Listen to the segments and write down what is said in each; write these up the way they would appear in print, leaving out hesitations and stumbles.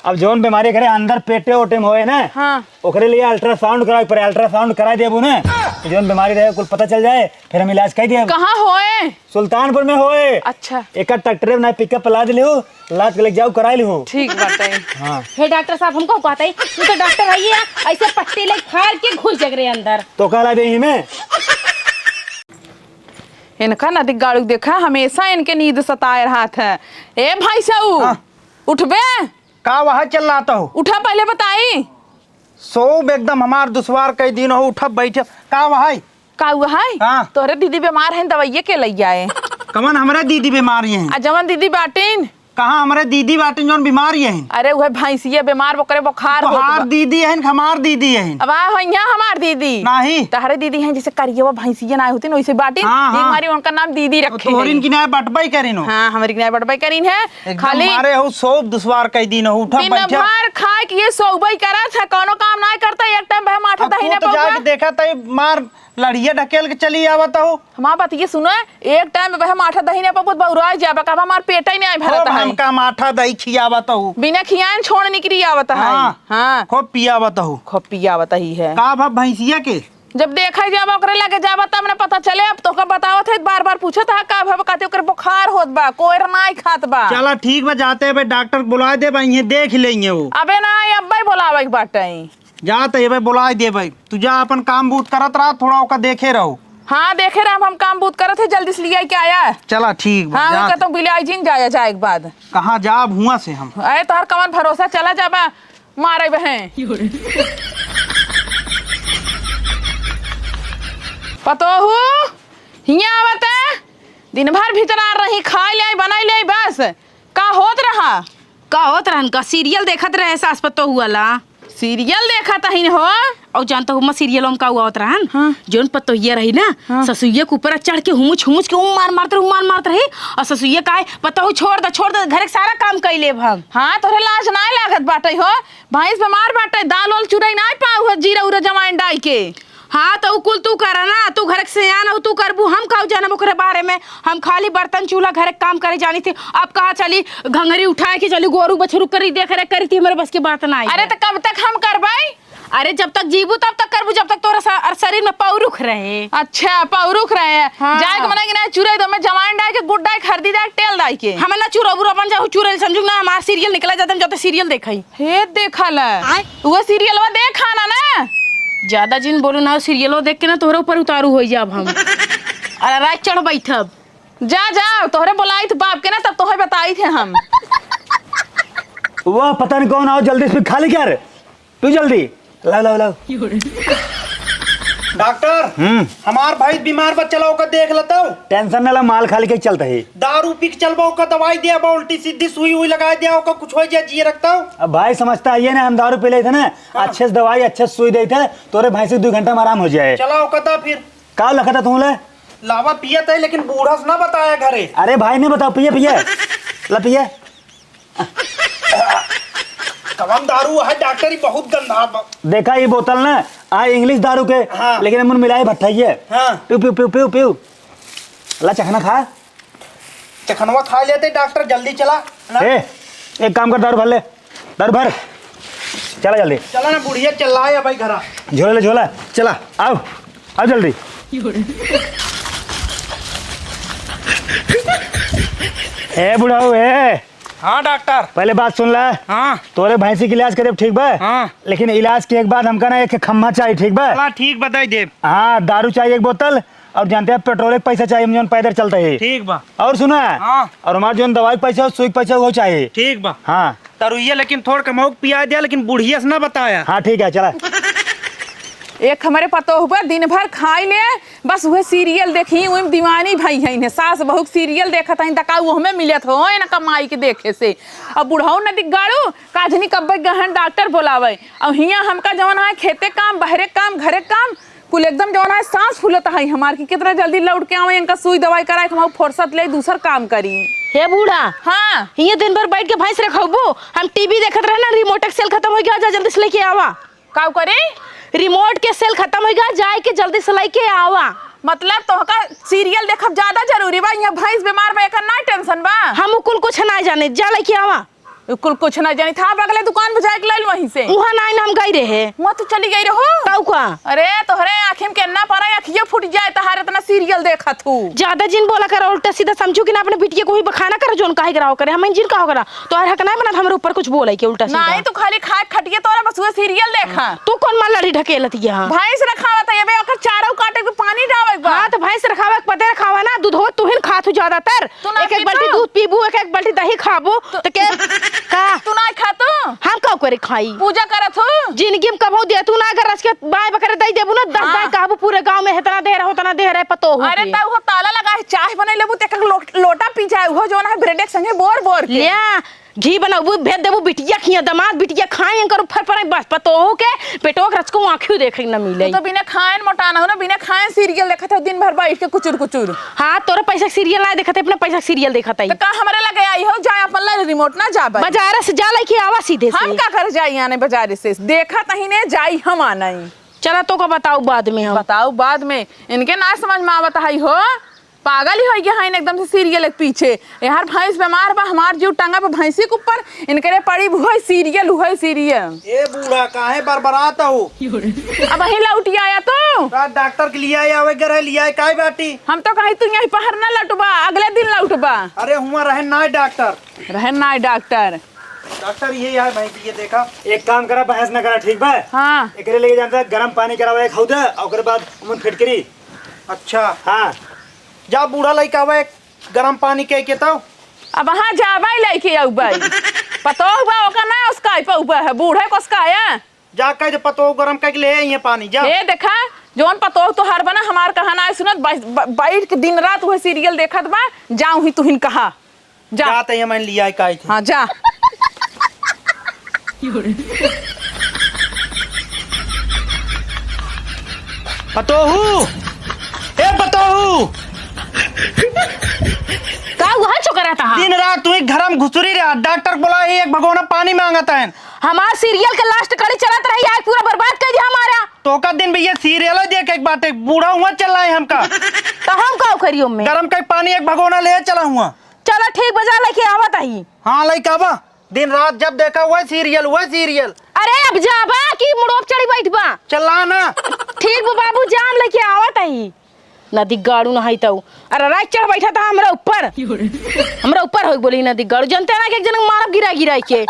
अब जौन बीमारी करे अंदर पेटे ओटे में होए ना, हाँ। ओकरे लिए अल्ट्रासाउंड करावे पर अल्ट्रासाउंड करा देबू ना, तो जौन बीमारी रहे कुल पता चल जाए, फिर हम इलाज कर दिए। कहाँ होए? सुल्तानपुर में होए। अच्छा, एक ट्रैक्टर में पिकअप ला दिली हो, लाद के ले जाओ करा ली हो। ठीक बात है। हाँ। हे डॉक्टर साहब हमको कहता है तू तो डॉक्टर है, ऐसे पट्टी ले फाड़ के घुस जग रहे अंदर। तो कला दे में इनका नदी गाड़ू देखा, हमेशा इनके नींद सताए रहा था। ए भाई साहू, उठबे का वहाँ चल रहा हो? उठा, पहले बताई। सोब एकदम हमार दुश्वार कई दिन हो, उठब बैठब का वहाँ का हुआ है? हाँ। तोहरे दीदी बीमार है, दवाइये के लग जाए। कमन हमारे दीदी बीमारी है। जवन दीदी बाटिन कहाँ हमारे दीदी बाटे जौन बीमारी है? अरे वह भैंसिया बीमार बकरे बुखार होत हमार बा। दीदी है हमार दीदी है। अब यहाँ हमार दीदी नहीं तहरे दीदी हैं, जैसे करिए भैंसिया ना होती ना वैसे बाटिन। हाँ, हाँ। हमारी उनका नाम दीदी रखे तोहरिन हैं। की ना बटबाई करिनो। हाँ, हमारी की बड़बाई करीन है। खाली हमारे हो सोब दुश्वार कई दिन हो, उठब दिन बैठब। भर खाए के ये सोबई करा था, कोनो काम ना करता। एक टाइम बह माठा अब दहीने तू तो जाके देखा था मार लड़िया ढकेल के चली आवत हो। हमार बात ये सुनो, एक टाइम बह माठा दहीने पर बहुत बहुरा जाबा का हमार पेट ही नहीं भरत है। हमका माठा दही खियावत हो, बिना खियान छोड़ निकली आवत है। हाँ, खूब पियावत हो। खूब पियावत ही है। का भा भैंसिया के जब देखा जाबा ओकरे लगे जाबा तब ना पता चले। अब तो का बतावत है, बार बार पूछत है का भव कहते ओकर बुखार होत बा, कोई नहीं खात बा। चला ठीक बा, जाते हैं डॉक्टर बुला दे भाई, देख लेंगे वो। अबे ना अब्बे बुलावे के बाटे। जाते है बुला दे भाई, तू जा अपन काम बूत करत रहा, थोड़ा ओका देखे रहो। हाँ देखे रहे, हम काम बूत करत थे, जल्दी से लिया क्या आया। चला ठीक बा। हाँ, जा। उनका तो बिलाई जिन जाया जाए एक बाद। कहाँ जा हुआ से हम? अरे तोहर कमन भरोसा चला जाबा मारे बहन। पतोहू हिया आवत है, दिन भर भीतर आ रही, खाई ले बनाई ले, बस का होत रहा? का होत रहन का सीरियल देखत रहे सास पतो हुआला। सीरियल देखा तहिन हो? और जानता हूँ सीरियल में का हुआ होत रहन। हाँ। जोन पतो ये रही ना, हाँ। ससुइया के ऊपर चढ़ के हुमुच हुमुच के मार मारत रही। और ससुइया का पतो छोड़ दे घर के सारा काम कर ले हम। हाँ, तोरे लाज नहीं लागत बाटे हो? भैंस बीमार बाटे, दाल वाल चुराई नहीं पाऊ, जीरा उरा जमाइन डाल के। हाँ तो कुल तू करा ना, तू घर से आना तू करबू, हम का जाना ओकरे बारे में। हम खाली बर्तन चूल्हा घर काम करे जानी थी। अब कहा चली घंगरी उठा के चली गोरू बछरू करी देख रे करी थी, हमारे बस की बात ना आई। अरे तो कब तक हम करबाई? अरे जब तक जीबू तब तक करबू, जब तक तोरा शरीर में पौरुख रहे। अच्छा, पौरुख रहे हैं। हाँ। जाए के मना कि ना चुराई दो, मैं जमाइन डाल के गुड़ डाल खरीदी डाल तेल डाल के। हमें ना चुराबू अपन जाऊ चुरैल समझू ना, हमारा सीरियल निकला जाता हम जब सीरियल देखई। हे देखल वो सीरियलवा देखा ना। ज्यादा जिन बोलू ना, सीरियलो देख के ना तोहरे ऊपर उतारू हो जाब हम। अरे रात चढ़ बैठब। जा तोहरे बुलाई थे बाप के ना, तब तोहे बताई थे हम। वह पता नहीं कौन आओ, जल्दी से खाली क्या रे तू, जल्दी लाओ। डॉक्टर हमार भाई बीमार बा, चला ओका देख लेता हूँ। टेंशन न ला, माल खाली के चलता है। दारू पी के चलबा, ओका दवाई दिया बा, उल्टी सीधी सुई हुई लगा दिया, ओका कुछ हो जाए जिए रखता हूँ। अब भाई समझता है ये ना, हम दारू पी ले थे ना। हाँ। अच्छे से दवाई अच्छे से सुई देते तोरे भैंस 2 घंटा में आराम हो जाए। चला ओका था फिर का लखा था तुमले? लावा पिया था, लेकिन बूढ़ा से ना बताया घरे। अरे भाई ने बताओ, पिए ला पिए। कवन दारू है डॉक्टर, बहुत गंदा बा। देखा ये बोतल ना आ इंग्लिश दारू के। हाँ। लेकिन मन मिलाए भट्टाइए। हाँ। पीऊ ला चखना खा। चखनवा खा लेते डॉक्टर, जल्दी चला ना। एक काम कर, दारू भर ले, दारू भर, चला जल्दी। चला ना, बुढ़िया चल रहा है भाई घरा। झोला चला, आओ जल्दी। बुढ़ाऊ हाँ डॉक्टर। पहले बात सुन ला। हाँ। तोरे भैंसी के इलाज करे ठीक बा। हाँ। लेकिन इलाज के एक बाद हमका ना एक खम्मा चाहिए, ठीक बा? हाँ ठीक बताई दे। हाँ, दारू चाहिए 1 बोतल, और जानते हैं पेट्रोल के पैसा चाहिए, हम पैदल चलता है। ठीक बा। और सुना। हाँ। और हमारे जो दवाई पैसा सुई पैसा वो चाहिए। ठीक बा। हाँ तरुइया लेकिन थोड़ा कमाओ पिया दिया, लेकिन बुढ़िया से ना बताया। हाँ ठीक है, चला। एक हमारे पतो हुआ दिन भर खाई ले, बस वह सीरियल देखी, वही दीवानी भाई है। सास बहू सीरियल देखत है, तका वो हमें मिलत हो ना कमाई के देखे से। अब बुढ़ाऊ न दिगाड़ू काजनी कब्बे गहन डॉक्टर बोलावे। अब हिया हमका जवन है खेते काम, बहरे काम, घरे काम, कुल एकदम जवन है सांस फूलत है हमार की, कितना जल्दी लौट के आवे, इनका सुई दवाई कराए, हम फुर्सत ले दूसर काम करी। हे बूढ़ा, हाँ ये दिन भर बैठ के भैंस रखबू, हम टीवी देखत रहे ना, रिमोट के सेल खत्म हो गया, जा जल्दी से लेके आवा। का करे? रिमोट के सेल खत्म हो गया, जाए के जल्दी से लेके आवा। मतलब तो का सीरियल देखब ज्यादा जरूरी बा? यहाँ भैंस बीमार बा, एकर ना टेंशन बा? हम कुल कुछ ना जाने, जा लेके आवा। कुल कुछ ना जानी था बगले दुकान पे जाके ले वहीं से वहाँ ना हम गई रहे मैं तो चली गई रहो ताऊ का अरे तोहरे आँखें में केना पड़ा अखिया फूट जाए तहारे इतना सीरियल देखा तू ज्यादा जिन बोला कर उल्टा सीधा समझू कि ना अपने बिटिया को ही बखाना कर जोन काहे कराओ करे हम जिन का करा तो हक ना बना हमारे ऊपर कुछ बोले के उल्टा सीधा नहीं तू खाली खा खटिए तोरा बस वो सीरियल देखा तू कौन मार लड़ी ढकेलत यहाँ भैंस रखावा था ये बे ओकर चारों काटे के पानी डावे बा हाँ तो भैंस रखावा के पते रखावा ना दूध हो तू हिन खातू ज्यादातर तू ना एक एक पीतू? बाल्टी दूध पीबू एक एक बाल्टी दही खाबू तो के का तू ना खा तू हम का करे खाई पूजा करत हो जिंदगी में कबो दे तू ना अगर रस के बाय बकरे दई देबू ना 10 दाई कहबू पूरे गांव में इतना देर हो तना देर है पतो हो अरे तब वो ताला लगा है चाय बने लेबू ते लोटा पी जाए हो जो ना ब्रेड के संगे बोर बोर के लिया घी बनाबू भेज देबू बिटिया खिया दामाद बिटिया खाए करो फर फर बस पतो हो के पेटो के रस को आंखियों देखे न मिले तो बिना खाएन मोटाना हो ना बिना खाएन सीरियल देखत हो दिन भर बैठ के कुचुर कुचुर हाँ तोरा पैसा सीरियल ना देखते अपना पैसा सीरियल देखता तो का हमारे लगे आई हो जाए अपन ला रिमोट ना जा बाजार से जा लेके आवा सीधे हम से का कर जाई आने बाजार से देखा तही ने जाई हम आना चला तो का बताओ बाद में हम बताओ बाद में इनके ना समझ में आवत है हो पागल ही हो गया है एकदम से सीरियल के पीछे यार भैंस बीमार बा हमार जीव टांगा पे भैंसी के ऊपर इनके पड़ी हुई सीरियल हुई सीरियल ए बूढ़ा काहे बरबराता हो अब वही लौटी आया तो डॉक्टर के लिए आया वगैरह लिया है काय बाटी हम तो कहीं तू यहीं पहर ना लौटबा अगले दिन लौटबा अरे हुआ रहे ना डॉक्टर रहे ना डॉक्टर डॉक्टर ये है भाई ये देखा एक काम करा बहस ना करा ठीक बा हाँ एकरे लेके जानता गरम पानी करावे खाऊ दे ओकर बाद उमन फिटकरी अच्छा हाँ जा बूढ़ा लड़का आवा एक गरम पानी कह के तो अब वहाँ जाबा लेके आउबाई पतो हुआ ओका ना उसका पौबा है बूढ़े को उसका है जा कह पतो गरम कह के ले ये पानी जा ये देखा जोन पतो तो हर बना हमार कहना है सुनत बैठ के दिन रात वह सीरियल देखत बा जाऊं ही तुहिन कहा जा जाते ये मैंने लिया है काय थे हाँ जा पतोहू ए पतोहू का वहां चुकरा था दिन रात तू घर में घुसरी रहा डॉक्टर बोला एक भगोना पानी मांगता है हमार सीरियल के लास्ट कड़ी चलत रही आज पूरा बर्बाद कर दिया हमारा तो का दिन भैया सीरियल देख एक बात बूढ़ा हुआ चल रहा है हमका तो हम का करियो में गरम का पानी एक भगोना ले चला हुआ चलो ठीक बजा लेके आवत आई हाँ लड़का बा दिन रात जब देखा हुआ सीरियल अरे अब जाबा की मुड़ोप चढ़ी बैठबा चला ना ठीक बा बाबू जाम लेके आवत आई नदी गाड़ू नहाई तो अरे रात चढ़ बैठा था हमरा ऊपर हो बोली नदी गाड़ू जनते ना कि एक जन मारब गिरा के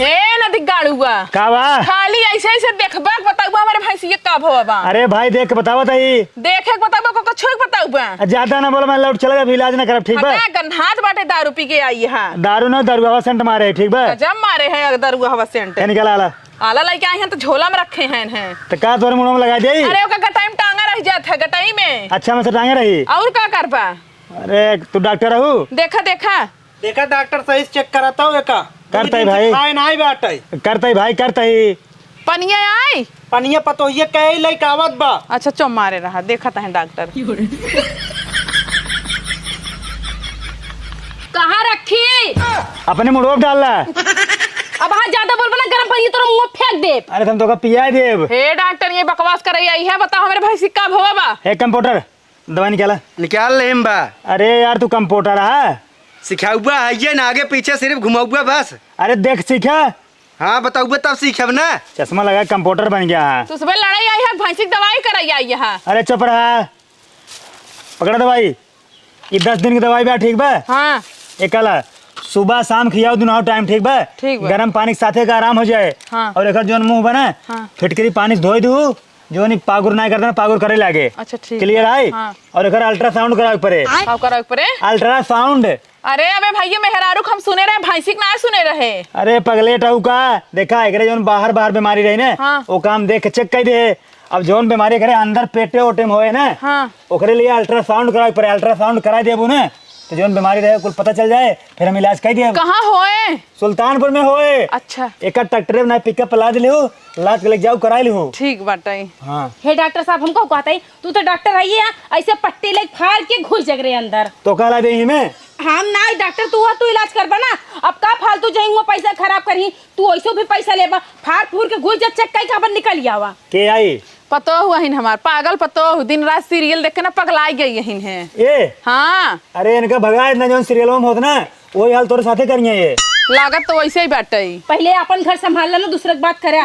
हे नदी गाड़ुआ का बा खाली ऐसे ऐसे देखबा बताऊ हमारे भैंसिया का भवा बा अरे भाई देख के बतावा ताई देखे के बताऊ को कुछ बताऊ बा ज्यादा ना बोला मैं लौट चला गया इलाज ना करब ठीक बा पता गन्हात बाटे दारू पी के आई है दारू ना दारू हवा सेंट मारे ठीक बा जब मारे हैं दारू हवा सेंट क्या निकला आला आला लेके आए हैं तो झोला में रखे हैं तो का तोरे मुंह में लगा दे अरे ओका गटाई में टांगा रह जात है गटाई में अच्छा मैं से टांगे रही और का करबा अरे तू डॉक्टर रहू देखा देखा देखा डॉक्टर सही से चेक कराता हूँ का करता है भाई खाए ना बाटे करता ही भाई करता ही पनिया आई पनिया पतोहिया कहे लइका आवत बा अच्छा चो मारे रहा देखा था डॉक्टर कहाँ रखी अपने मुड़ोप डाल ला अब हाँ ज्यादा बोल बना गरम पानी तो मुंह फेंक दे अरे तुम तो का पिया देव हे डॉक्टर ये बकवास कर आई है बताओ हमारे भाई सिक्का भवा बा हे कंप्यूटर दवाई निकाला निकाल ले बा अरे यार तू कंप्यूटर है सिखाऊबा है ना आगे पीछे सिर्फ घुमाऊबा बस अरे देख सीखा हाँ बताऊबा तब सीखब ना चश्मा लगा कंप्यूटर बन गया है तो सुबह लड़ाई आई है भैंसी की दवाई कराई आई है अरे चुप रहा पकड़ा दवाई ये 10 दिन की दवाई बा ठीक बा हाँ एक कला सुबह शाम खियाओ दोनों टाइम ठीक बा ठीक बा। गरम पानी के साथे का आराम हो जाए हाँ। और एक जोन मुंह बना हाँ। फिटकरी पानी से धोई दू जो नहीं पागुर ना करना पागुर करे लागे अच्छा ठीक क्लियर है हाँ। और एक अल्ट्रासाउंड कराओ पड़े का कराओ परे अल्ट्रासाउंड अरे अबे भैया मेहरारू हम सुने रहे भैंसी ना सुने रहे अरे पगले टाऊ का देखा एकरे जोन बाहर बाहर बीमारी रही ना हाँ। वो काम देख के चेक कर दे अब जोन बीमारी करे अंदर पेटे ओटे में होए ना हाँ। ओकरे लिए अल्ट्रासाउंड कराओ पड़े अल्ट्रासाउंड करा देबू ना तो जोन बीमारी रहे कुल पता चल जाए फिर हम इलाज कर दिए कहाँ होए सुल्तानपुर में होए अच्छा एक ट्रैक्टर में पिकअप ला दिले हो लाद के लेके जाओ करा ली हो ठीक बाटे हाँ हे डॉक्टर साहब हमको कहता है तू तो डॉक्टर है ये ऐसे पट्टी लेके फाड़ के घुस जग रहे अंदर तो कहा दे में हम ना डॉक्टर तू तू इलाज करबा ना अब का फालतू जाएंगे पैसा खराब करही तू ऐसो भी पैसा लेबा फाड़ फूर के घुस जा चेक कई का निकल आवा के आई पतो हुआ हिन हमार पागल पतो दिन रात सीरियल देख के ना पगलाई गई हिन है। ये हाँ अरे इनका भगा इतना जो सीरियल में होता ना वही हाल तोरे साथे करिए ये। लागत तो वैसे ही बाटे। पहले अपन घर संभाल ना, दूसरे की बात करे।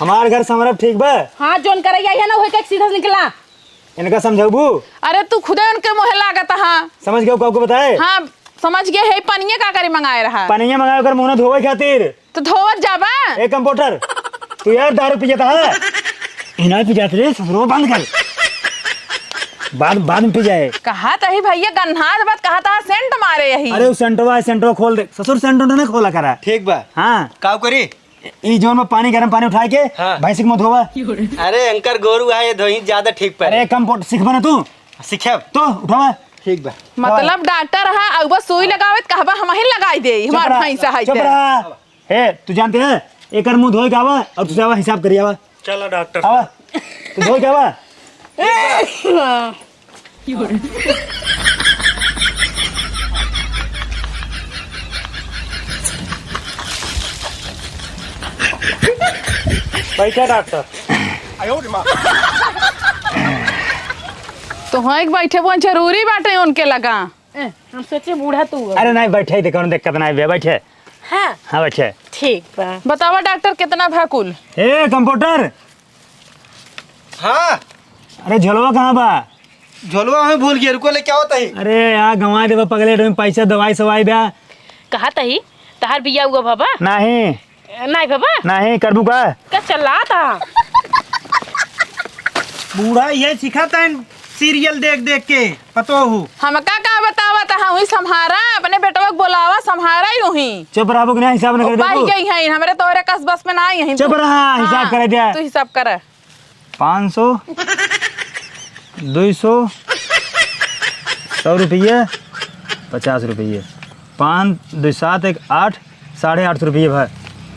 हमार घर समरब ठीक बा। हाँ जोन करे है ना वही सीधा निकला। इनका समझाबू। अरे तू खुदे उनके मुँह लागत। हाँ समझ गए आपको बताए। हाँ समझ गए है। पनिया का करे मंगाए रहा पनिया मंगा कर मुंह धोवे खातिर तो धोवत जाबा। ए कंप्यूटर तू यार दारू पी जाता है। इना पी जाते रे ससुरो बंद कर। बाद में पी जाए। कहा तही भैया गन्हात बात कहा था सेंट मारे यही। अरे सेंटो खोल दे ससुर सेंटो ने खोला करा। ठीक बा। हाँ काव करी ई जोन में पानी गर्म पानी उठा के हाँ। भैंस के मुंह धोवा। अरे अंकर गोरू आए धोई ज्यादा ठीक पर अरे कंप्यूटर सीखबा ना तू सिखब तो उठावा। ठीक बा। मतलब डॉक्टर रहा अब बस सुई लगावे कहबा हम ही लगाई दे हमार भैंस है। चुप रहा। हे तू जानते है एक मुंह धोए के आवा और तुझे आवा हिसाब करिए आवा। चलो डॉक्टर आवा तू धोए के आवा। बैठा डॉक्टर। तो हाँ एक बैठे वो जरूरी बाटे उनके लगा। हम सोचे बूढ़ा तू। अरे नहीं बैठे थे कौन दिक्कत नहीं बैठे। हाँ हाँ बैठे। ठीक बा। बतावा डॉक्टर कितना भाकुल। A computer. हाँ अरे झोलवा कहाँ बा। झोलवा हमें भूल गया रुको ले क्या होता है। अरे यार गंवा देवा पगले में पैसा दवाई सवाई ब्या। कहा तही तहार बिया हुआ बाबा। नहीं नहीं बाबा नहीं करबू का। क्या चला था। बूढ़ा ये सिखाता है सीरियल देख देख के पतो हूँ। हमका का बतावा था हम ही संहारा अपने बेटवा को बोलावा संहारा ही नहीं। चुप रहा बुक हिसाब न कर दे भाई गई है हमरे तोरे कस बस में ना आई है। चुप रहा हिसाब कर दिया। तू हिसाब कर 500 200 100 रुपये 50 रुपये 5 2 7 1 8 850 रुपये भाई।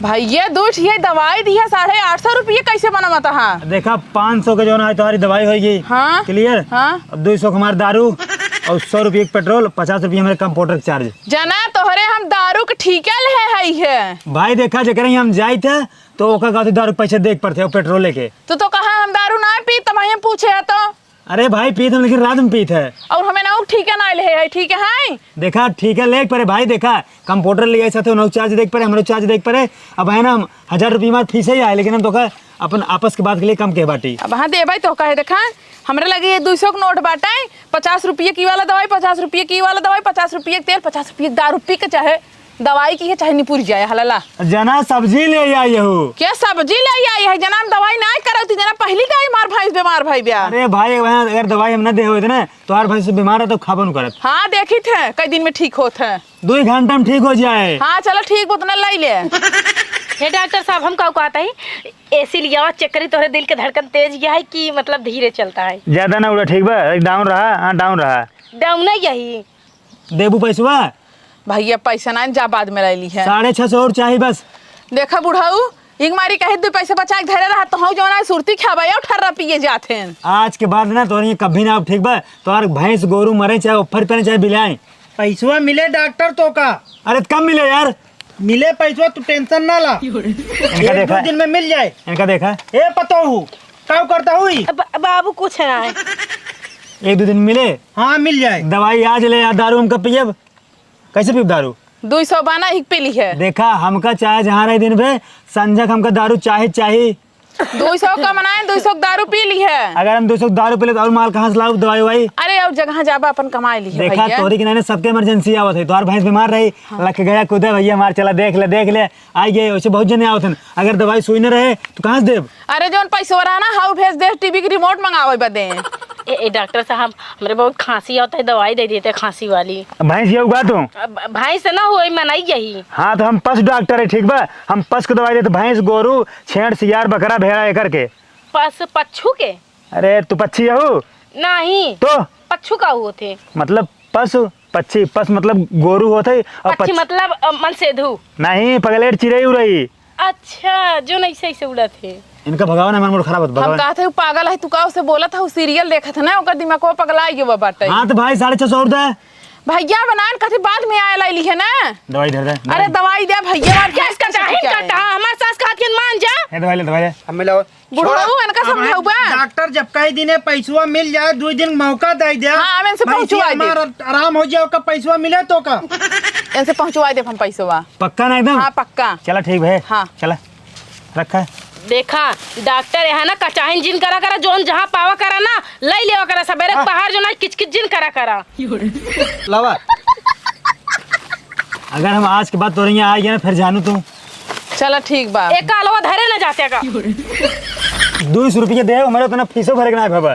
भैया दूठ ये दवाई दी है 850 रुपये कैसे बनवा था। हाँ देखा 500 के जो ना तुम्हारी दवाई होगी। हाँ क्लियर। हाँ अब 200 का हमारा दारू और 100 रुपये पेट्रोल 50 रुपये हमारे कंप्यूटर चार्ज। जना तोहरे हम दारू के ठीका ले है। भाई देखा जकर हम जाए थे तो ओका कहते दारू पैसे देख पड़ते पेट्रोल लेके। तो कहा हम दारू ना पी तब हम पूछे है तो। अरे भाई पी थे लेकिन रात में पी थे और हमें ना ठीक है ना ले है ठीक है। देखा ठीक है ले पड़े भाई। देखा कंप्यूटर ले ऐसा थे चार्ज देख पड़े हमारे चार्ज देख पड़े। अब है ना 1000 रुपये हमारे फीस ही आए लेकिन हम तो अपन आपस के बात के लिए कम के बाटी। अब हाँ दे भाई तो कहे देखा हमरे लगे 200 का नोट बाटे 50 रुपये की वाला दवाई 50 रुपये की वाला दवाई 50 रुपये तेल 50 रुपये दारू पी के चाहे दवाई की है चाहे निपुर जाए हलाला। जना सब्जी ले आई हो। क्या सब्जी ले आई है जना दवाई ना करो जना पहली का मार भाई बीमार भाई ब्याह। अरे भाई अगर दवाई हम न दे हुए थे ना तो हर भाई से बीमार है तो खाबन करत। हाँ देखी थे कई दिन में ठीक होते है 2 घंटा में ठीक हो जाए। हाँ चलो ठीक उतना ले ले। हे डॉक्टर साहब हम कहता है एसी लिया चेक करी तोहरे दिल के धड़कन तेज गया है कि मतलब धीरे चलता है। ज्यादा ना उड़ा ठीक बा डाउन रहा। हाँ डाउन रहा। डाउन नहीं यही देबू पैसा भैया पैसा ना जा बाद में ले ली है 650 और चाहिए बस। देखा बुढ़ाऊ एक मारी कहे 2 पैसे बचा के धरे रहा तो हम जो ना सुरती खाबा या ठर्रा पिए जाते हैं। आज के बाद ना तो ये कभी ना ठीक बा तो भैंस गोरू मरे चाहे ऊपर पे चाहे बिलाए पैसा मिले डॉक्टर तो का। अरे कम मिले यार। मिले पैसा तू टेंशन ना ला। इनका देखा 2 दिन में मिल जाए। इनका देखा ए पतो हूँ क्या करता हुई। बाबू कुछ ना है 1-2 दिन मिले। हाँ मिल जाए। दवाई आज ले यार दारू हम कब पिए कैसे पीब दारू। 200 बाना ही पी ली है। देखा हमका चाहे जहाँ रहे दिन पे संजक हमका दारू चाहिए 200 का मनाए 200 दारू पी ली है। अगर हम 200 दारू पी ले तो और माल कहाँ से लाऊ दवाई वाई। अरे अब जगह जाबा अपन कमाई ली है देखा भैया। तोरी की नहीं सबके इमरजेंसी आवत है तो हर भैंस बीमार रही लग गया कूदे भैया हमारे चला देख ले आई गए वैसे बहुत जने आवत हैं। अगर दवाई सुई न रहे तो कहाँ से देव। अरे जो पैसा रहा ना हाउ भेज दे टीवी की रिमोट मंगावे बदे। ए डॉक्टर साहब हमारे बहुत खांसी आता है दवाई दे देते खांसी वाली। भैंस ये उगा तू भाई से ना हो मनाई यही। हाँ तो हम पशु डॉक्टर है ठीक बा हम पशु को दवाई देते भैंस गोरू छेड़ सियार बकरा भेड़ा एक करके। पच्छू के। अरे तू पक्षी हो नहीं तो पच्छू का हुए थे मतलब पशु पक्षी पस मतलब गोरू होते और पक्षी मतलब मनसेधु नहीं पगलेट चिड़ई उड़ई। अच्छा जो नहीं सही से उड़ा थे इनका भगवान हमारा मूड खराब होता हम भगवान। कहा थे पागल है तू का उसे बोला था सीरियल देखा था ना ओकर दिमाग को पगला गयो बाटे। हाँ तो भाई 650 और दे भैया बनान कथी बाद में आया ली है ना। दवाई दे दे। अरे दवाई दे भैया क्या इसका चाहे काटा हमारे सास का हाथ के मान जा। ये दवाई ले दवाई ले। अब मिलाओ बुढ़ऊ इनका समझाऊबा। डॉक्टर जब कई दिन पैसवा मिल जाए 2 दिन मौका दे दे। हाँ, अब इनसे पहुंचवा दे। आराम हो जाए, पैसवा मिले तो का इनसे पहुंचवा दे हम पैसवा। पक्का ना एकदम? हाँ पक्का। चला ठीक है। हाँ। चला रखा है। देखा डॉक्टर है ना कचाहिन जिन करा जोन जहाँ पावा करा ना लई लेवा करा सबेरे बाहर जो ना किचकिच जिन करा। लावा अगर हम आज के बाद तोरे यहाँ आ गए ना फिर जानू तू चला ठीक बा। एक का अलावा धरे ना जाते का 200 रुपये दे हमारे तो ना फीसो भरे के ना बाबा।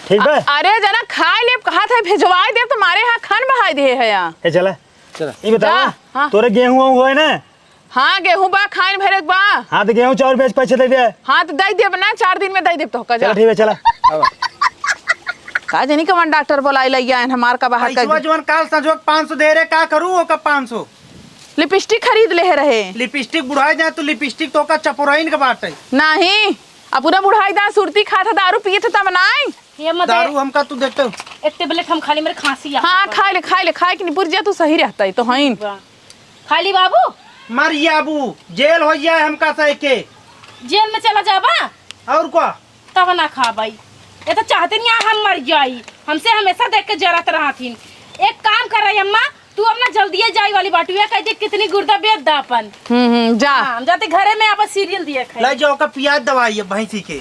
ठीक है। अरे जना खाए ले कहा था भिजवाई दे तुम्हारे यहाँ खान बहाई दे है यहाँ। ए चला चला ये बता जा, हाँ। तोरे गेहूं हुआ है ना? हाँ गेहूं बा खाइन भरे बा। हाँ तो गेहूं चावल बेच पैसे दे दे। हाँ तो दे दे ना 4 दिन में दे दे तो का चला जा। ठीक है चला। का जानी कौन डॉक्टर बुलाई लइया हमार का बाहर पैसवा कर जवन काल संजोग 500 दे रहे, का करूँ ओका 500 लिपस्टिक खरीद ले रहे। लिपस्टिक बुढ़ाई जाए तो लिपस्टिक तो का चपोराइन के बाटे। नहीं अब पूरा बुढ़ाई दा सुरती खाता दारू पिए थे तब नाई। ये मत दारू हमका तू देखते हो। एक टेबलेट हम खाली मेरे खांसी आ हाँ खाए ले खाए कि नहीं पुरजा तू सही रहता है तो हईन। खाली बाबू मर आबू जेल हो जाए हमका सह के। जेल में चला जाबा और क्या तब ना खा भाई। ये तो चाहते नहीं हम मर जाई हमसे हमेशा देख के जरत रहा थी। एक काम कर रही अम्मा तू अपना जल्दी जाई वाली बाटुया कह दे कितनी गुर्दा बेच दा अपन। जा हम जाते घरे में आप सीरियल दिए खाए। ले जाओ का पियाज दवाई है भैंसी के।